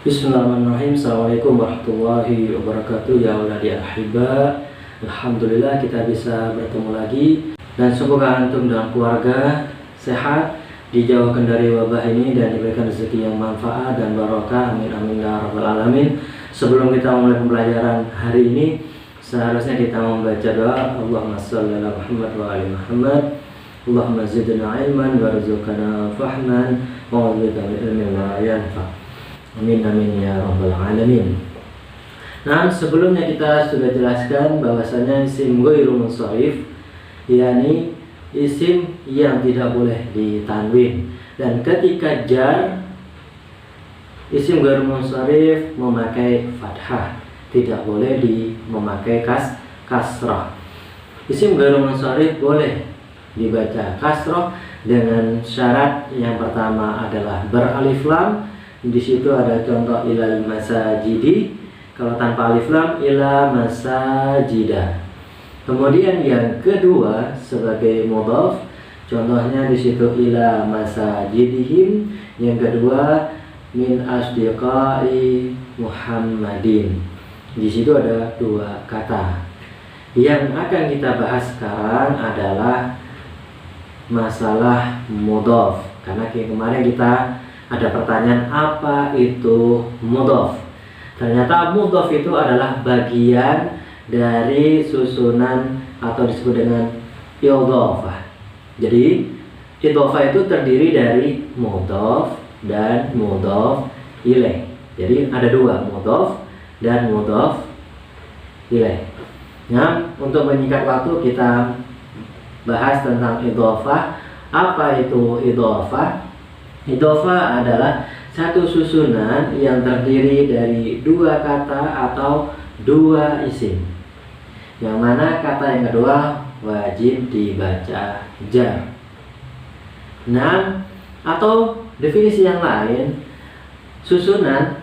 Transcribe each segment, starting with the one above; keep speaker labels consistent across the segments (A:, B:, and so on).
A: Bismillahirrahmanirrahim. Assalamualaikum warahmatullahi wabarakatuh. Ya Allah ya ahibah, alhamdulillah kita bisa bertemu lagi. Dan semoga antum dan keluarga sehat, dijauhkan dari wabah ini dan diberikan rezeki yang manfaat dan barokah. Amin amin ya rabbal alamin. Sebelum kita mulai pembelajaran hari ini, seharusnya kita membaca doa. Allahumma shalli ala Muhammad wa ali Muhammad. Allahumma zidna ilman warzuqna fahman wa a'udzubika min ilmin la yanfa'. Amin amin ya rabbal alamin. Nah, sebelumnya kita sudah jelaskan bahwasanya isim ghairu munsharif yakni isim yang tidak boleh ditanwin, dan ketika jar isim ghairu munsharif memakai fathah, tidak boleh memakai kasrah. Isim ghairu munsharif boleh dibaca kasrah dengan syarat yang pertama adalah beralif lam. Di situ ada contoh ilal masajidi, kalau tanpa alif lam ila masajida. Kemudian yang kedua sebagai mudhaf, contohnya di situ ila masajidihim. Yang kedua min asdiqai Muhammadin. Di situ ada dua kata. Yang akan kita bahas sekarang adalah masalah mudhaf, karena kemarin kita ada pertanyaan apa itu mudhaf. Ternyata mudhaf itu adalah bagian dari susunan atau disebut dengan idhofah. Jadi idhofah itu terdiri dari mudhaf dan mudhaf ilaih. Jadi ada dua, mudhaf dan mudhaf ilaih. Nah, untuk menyingkat waktu kita bahas tentang idhofah. Apa itu idhofah? Idhofah adalah satu susunan yang terdiri dari dua kata atau dua isim, yang mana kata yang kedua wajib dibaca jar. Nah, atau definisi yang lain, susunan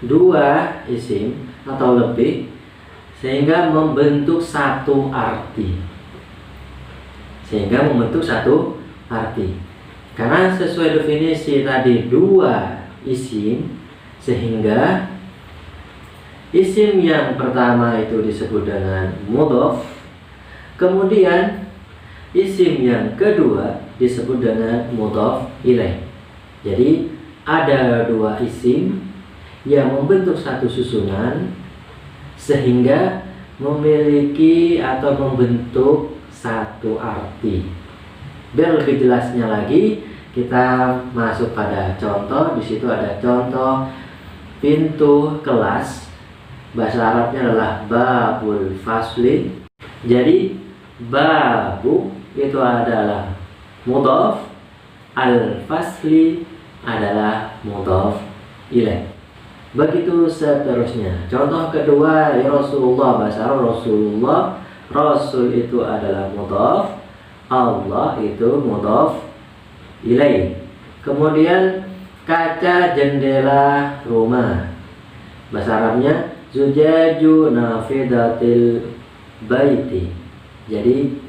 A: dua isim atau lebih sehingga membentuk satu arti. Karena sesuai definisi tadi dua isim, sehingga isim yang pertama itu disebut dengan mudhaf, kemudian isim yang kedua disebut dengan mudhaf ilaih. Jadi ada dua isim yang membentuk satu susunan sehingga memiliki atau membentuk satu arti. Biar lebih jelasnya lagi, kita masuk pada contoh. Di situ ada contoh pintu kelas. Bahasa Arabnya adalah babul fasli. Jadi babu itu adalah mudhaf, al-fasli adalah mudhaf ilaih. Begitu seterusnya. Contoh kedua, ya Rasulullah, bahasa Arab Rasulullah. Rasul itu adalah mudhaf, Allah itu mudhaf ilaih. Kemudian kaca jendela rumah, bahasa Arabnya zujaju nafidatil baiti. Jadi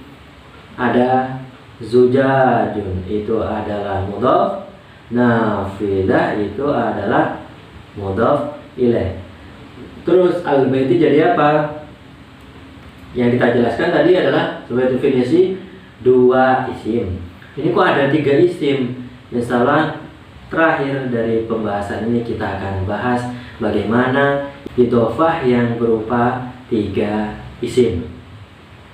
A: ada zujajun itu adalah mudhaf, nafidah itu adalah mudhaf ilaih. Terus al-baiti jadi apa? Yang kita jelaskan tadi adalah sebagai definisi dua isim. Ini kok ada tiga isim? Insyaallah terakhir dari pembahasan ini kita akan bahas bagaimana idhofah yang berupa tiga isim.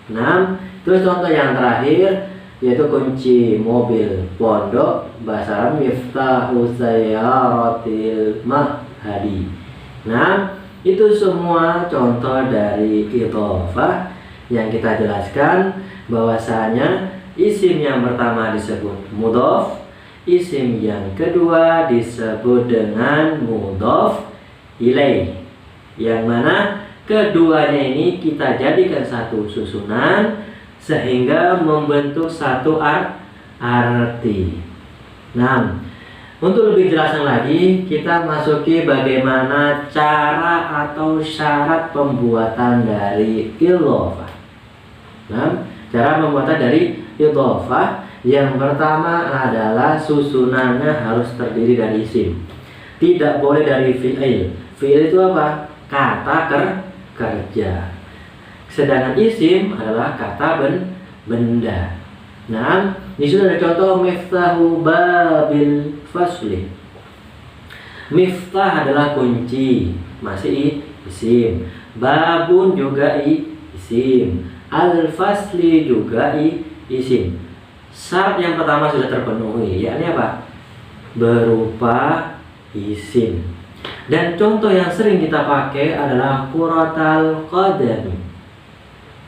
A: Nah, terus contoh yang terakhir yaitu kunci mobil pondok, bahasa Arab miftahu sayyaratil mahdi. Nah, itu semua contoh dari idhofah yang kita jelaskan bahwasanya isim yang pertama disebut mudhaf, isim yang kedua disebut dengan mudhaf ilaih, yang mana keduanya ini kita jadikan satu susunan sehingga membentuk satu arti. Nah, untuk lebih jelasnya lagi, kita masuki bagaimana cara atau syarat pembuatan dari idhofah. Nah, cara pembuatan dari idhofah yang pertama adalah susunannya harus terdiri dari isim. tidak boleh dari fi'il. Fi'il itu apa? Kata kerja. Sedangkan isim adalah kata benda. Nah, di sini ada contoh miftahu babil fasli. Miftah adalah kunci, masih isim. Babun juga isim. Al-fasli juga isim. Syarat yang pertama sudah terpenuhi, yakni apa? Berupa isim. Dan contoh yang sering kita pakai adalah kuratal qadami.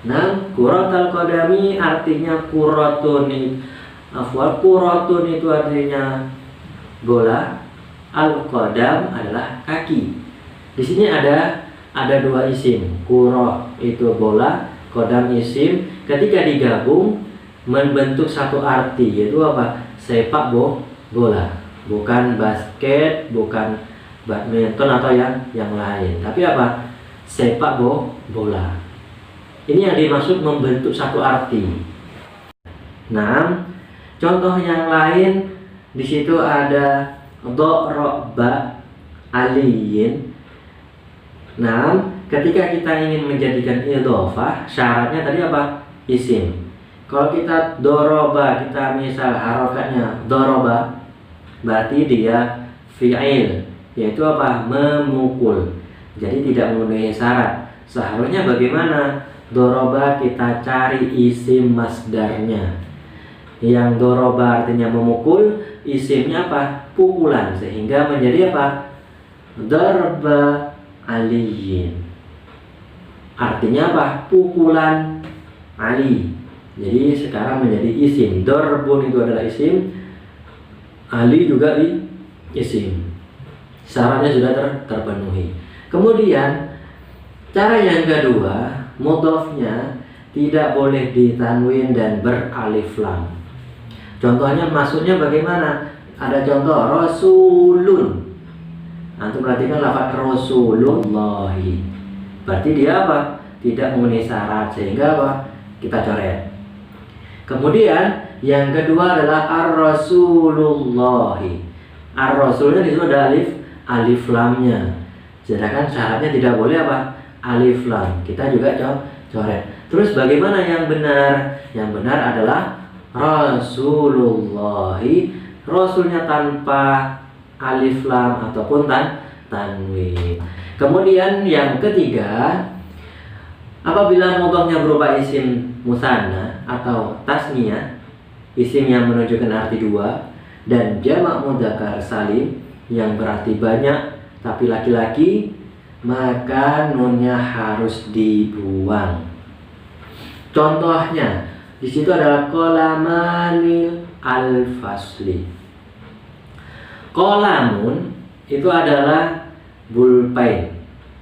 A: Nah, kuratal qadami artinya kuratun itu artinya bola. Al-qadam adalah kaki. Di sini ada dua isim. Kurah itu bola, qadam isim. Ketika digabung membentuk satu arti, yaitu apa? Sepak bola. Bukan basket, bukan badminton atau yang lain. Tapi apa? Sepak bola. Ini yang dimaksud membentuk satu arti. Nah, contoh yang lain di situ ada doroba aliyin. Nah, ketika kita ingin menjadikan idhofah, syaratnya tadi apa? Isim. Kalau kita doroba, kita misal harokatnya doroba, berarti dia fi'il, yaitu apa? Memukul. Jadi tidak memenuhi syarat. Seharusnya bagaimana? Doroba kita cari isim masdarnya. Yang doroba artinya memukul, isimnya apa? Pukulan, sehingga menjadi apa? Darba aliyin. Artinya apa? Pukulan Ali. Jadi sekarang menjadi isim. Darbun itu adalah isim, Ali juga isim. Syaratnya sudah terpenuhi. Kemudian cara yang kedua, mudhofnya tidak boleh ditanwin dan beralif lam. Contohnya maksudnya bagaimana? Ada contoh rasulun. Antum perhatikan lafaz rasulullahi. Berarti dia apa? Tidak memenuhi syarat, sehingga apa? Kita coret. Kemudian yang kedua adalah ar-rasulullahi. Ar-rasulnya di situ ada alif lamnya. Sedangkan syaratnya tidak boleh apa? Alif lam. Kita juga coret. Terus bagaimana yang benar? Yang benar adalah rasulullahi, rasulnya tanpa alif lam ataupun tanwin. Kemudian yang ketiga, apabila mudhofnya berupa isim musanna atau tasniyah, isim yang menunjukkan arti dua, dan jamak mudzakkar salim yang berarti banyak tapi laki-laki, maka nunnya harus dibuang. Contohnya di situ adalah qalamanil al-fasli. Qalamun itu adalah bulpen,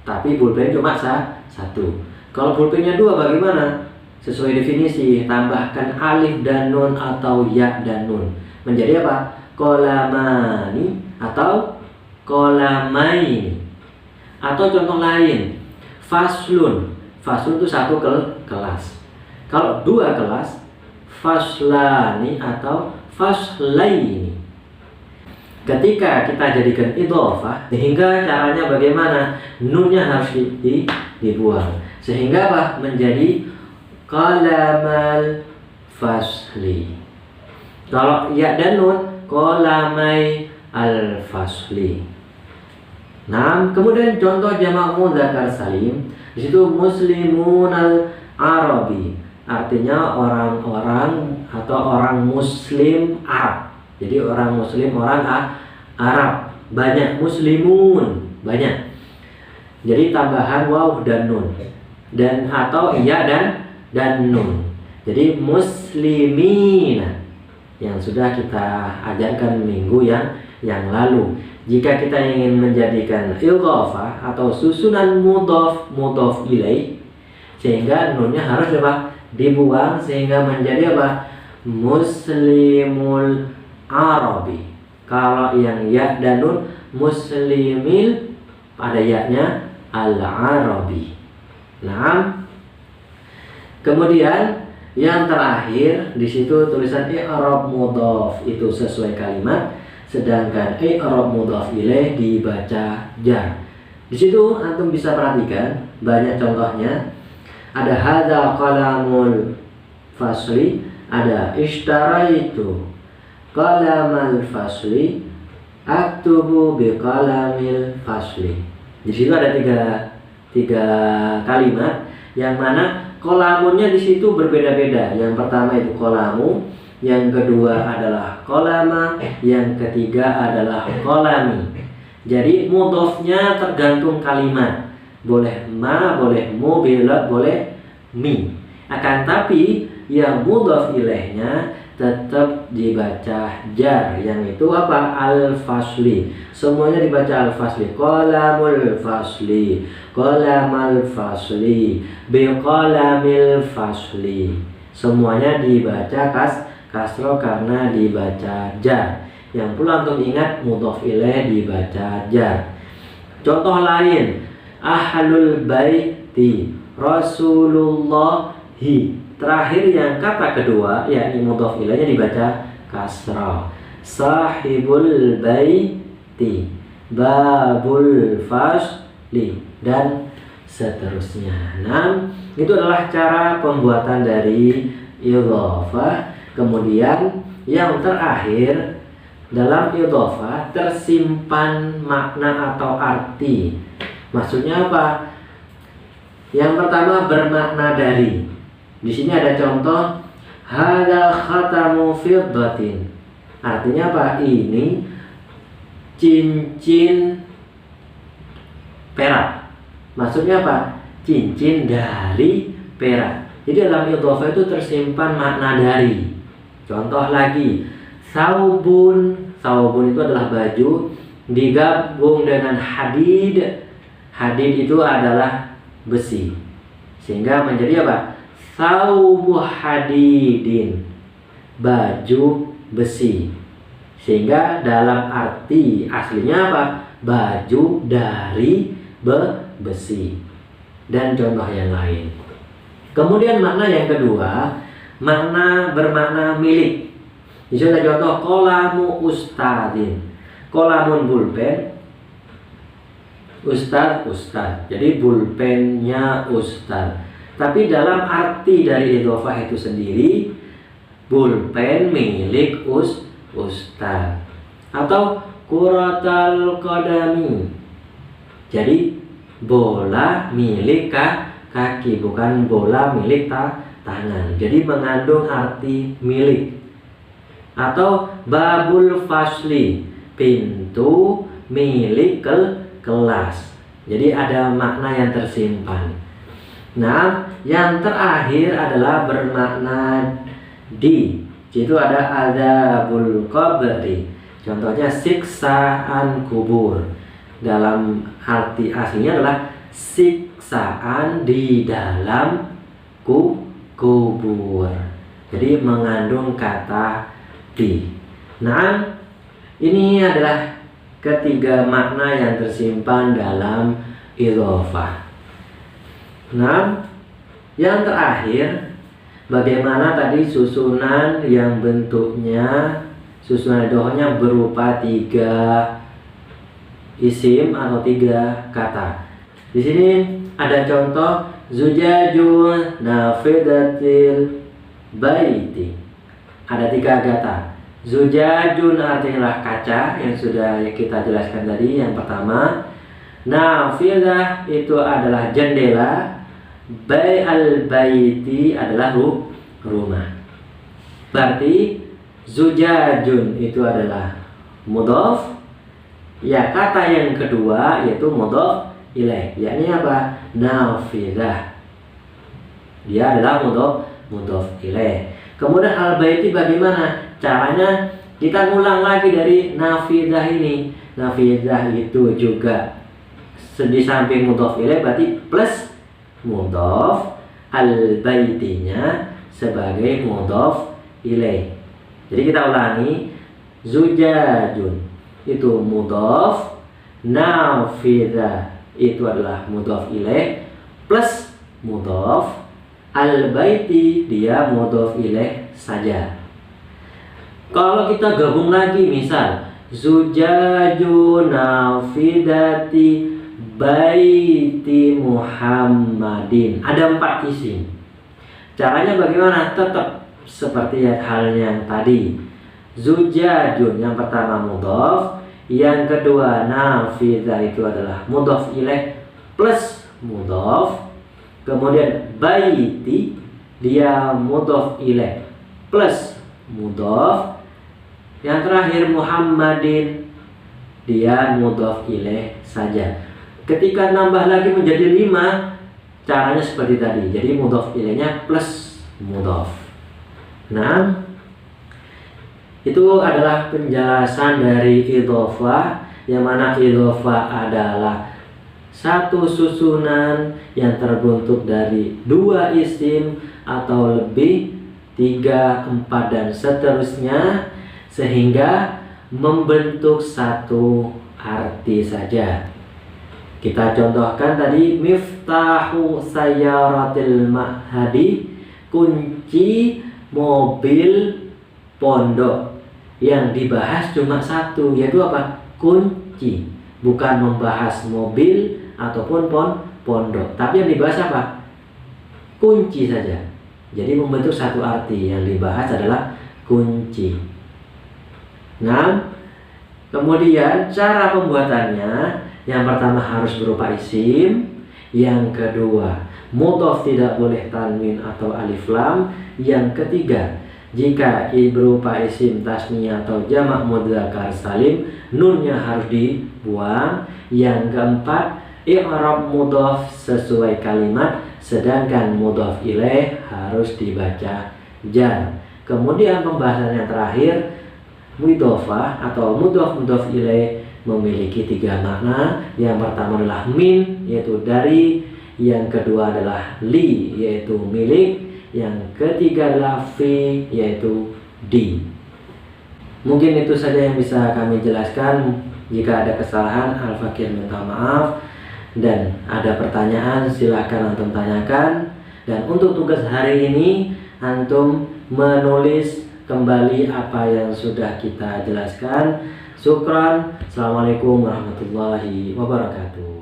A: tapi bulpen cuma satu. Kalau bulpennya dua bagaimana? Sesuai definisi, tambahkan alif dan nun atau ya dan nun. Menjadi apa? Qalamani atau qalamaini. Atau contoh lain, faslun. Faslun itu satu kelas. Kalau dua kelas, faslani atau faslaini. Ketika kita jadikan idhofah, sehingga caranya bagaimana? Nunnya harus dibuang. Sehingga apa? Menjadi qalamal fasli. Kalau ya dan nun, qalamai al-fasli. Nah, kemudian contoh jamak mudzakkar salim, di situ muslimun al-arabi, artinya orang-orang atau orang muslim Arab. Jadi orang muslim, orang Arab. Banyak muslimun, banyak. Jadi tambahan waw dan nun, dan atau iya dan nun. Jadi muslimina yang sudah kita ajarkan minggu yang lalu. Jika kita ingin menjadikan idhofah atau susunan mudhof ilaih, sehingga nunnya harus apa? Dibuang, sehingga menjadi apa? Muslimul arabi. Kalau yang ya dan nun, muslimil, pada ya-nya al-arabi. Nah, kemudian yang terakhir di situ tulisan i'rab mudhof itu sesuai kalimat. sedangkan i'rab mudhaf ilaih dibaca jar. Di situ antum bisa perhatikan banyak contohnya. Ada hadza qalamul fasli, ada ishtaraitu qalamal fasli, aktubu biqalamil fasli. Di situ ada tiga kalimat yang mana kolamunnya di situ berbeda-beda. Yang pertama itu kolamu, yang kedua adalah kolama, yang ketiga adalah kolami. Jadi mudhofnya tergantung kalimat. Boleh ma, boleh mu, boleh mi. Akan tapi yang mudhaf ilaihnya tetap dibaca jar, yang itu apa? Al-fasli. Semuanya dibaca al-fasli. Qalamul fasli, qalamal fasli, biqalamil fasli. Semuanya dibaca kasroh karena dibaca jar. Yang perlu antum ingat, mudhaf ilaih dibaca jar. Contoh lain, ahlul baiti Rasulullahi. Terakhir yang kata kedua yakni mudhaf ilaihnya dibaca kasrah. Sahibul baiti, babul fasli, dan seterusnya. Nah, itu adalah cara pembuatan dari idhofah. Kemudian yang terakhir, dalam idhofah tersimpan makna atau arti. Maksudnya apa? Yang pertama bermakna dari. Di sini ada contoh hadzal khatamu fiddatin. Artinya apa? Ini cincin perak. Maksudnya apa? Cincin dari perak. Jadi dalam idhofah itu tersimpan makna dari. Contoh lagi, saubun. Saubun itu adalah baju digabung dengan hadid. Hadid itu adalah besi. Sehingga menjadi apa? Saubu hadidin, baju besi. Sehingga dalam arti aslinya apa? Baju dari besi. Dan contoh yang lain. Kemudian makna yang kedua, makna bermakna milik. Di sini ada contoh qolamu ustadzin. Qolamun pulpen, ustadz. Jadi pulpennya ustadz. Tapi dalam arti dari idhofah itu sendiri, pulpen milik ustadz. Atau kuratal qadami. Jadi bola milik kaki, bukan bola milik tangan. Jadi mengandung arti milik. Atau babul fasli, pintu milik kelas. Jadi ada makna yang tersimpan. Nah, yang terakhir adalah bermakna di. Itu ada adzabul qabri. Contohnya siksaan kubur. Dalam arti aslinya adalah siksaan di dalam kubur. Jadi mengandung kata di. Nah, ini adalah ketiga makna yang tersimpan dalam idhofah. Nah, yang terakhir, bagaimana tadi susunan yang bentuknya, susunan idhofahnya berupa 3 isim atau 3 kata. Di sini ada contoh zujajun nafidatil baiti. Ada 3 kata. Zujajun artinya kaca yang sudah kita jelaskan tadi yang pertama. Nafidah itu adalah jendela. Al baiti adalah rumah. Berarti zujajun itu adalah mudhaf. Ya, kata yang kedua yaitu mudhaf ilaih, yakni apa? Nafidah. Dia adalah mudhaf ilaih. Kemudian al baiti bagaimana? Caranya kita ngulang lagi dari nafidah ini. Nafidah itu juga di samping mudhaf ilaih berarti plus mudhaf, al baitinya sebagai mudhaf ilaih. Jadi kita ulangi, zujajun itu mudhaf, nafidah itu adalah mudhaf ilaih plus mudhaf, al baiti dia mudhaf ilaih saja. Kalau kita gabung lagi, misal Zujaju nafidati baiti Muhammadin. Ada 4 isim. Caranya bagaimana? Tetap seperti halnya yang tadi. Zujajun yang pertama mudhof, yang kedua nafidah itu adalah mudhof ilaih plus mudhof. Kemudian baiti dia mudhof ilaih plus mudhof. Yang terakhir Muhammadin dia mudhof ilaih saja. Ketika nambah lagi menjadi 5, caranya seperti tadi. Jadi mudhof ilaihnya plus mudhof. Nah, itu adalah penjelasan dari idhofah, yang mana idhofah adalah satu susunan yang terbentuk dari 2 isim atau lebih, 3, 4 dan seterusnya, sehingga membentuk satu arti saja. Kita contohkan tadi, miftahu sayyaratil ma'hadi, kunci mobil pondok. Yang dibahas cuma satu, yaitu apa? Kunci. Bukan membahas mobil ataupun pondok, tapi yang dibahas apa? Kunci saja. Jadi membentuk satu arti. Yang dibahas adalah kunci. Nah, kemudian cara pembuatannya, yang pertama harus berupa isim, yang kedua mudhof tidak boleh tanwin atau alif lam, yang ketiga jika berupa isim tasniyah atau jamak mudzakkar salim, nunnya harus dibuang. Yang keempat, i'rab mudhof sesuai kalimat, sedangkan mudhof ilaih harus dibaca jar. Kemudian pembahasan yang terakhir, idhofah atau mudhof ilaih memiliki 3 makna. Yang pertama adalah min, yaitu dari. Yang kedua adalah li, yaitu milik. Yang ketiga adalah fi, yaitu di. Mungkin itu saja yang bisa kami jelaskan. Jika ada kesalahan, Al-Fakir minta maaf. Dan ada pertanyaan, silahkan antum tanyakan. Dan untuk tugas hari ini, antum menulis kembali apa yang sudah kita jelaskan. Syukran. Assalamualaikum warahmatullahi wabarakatuh.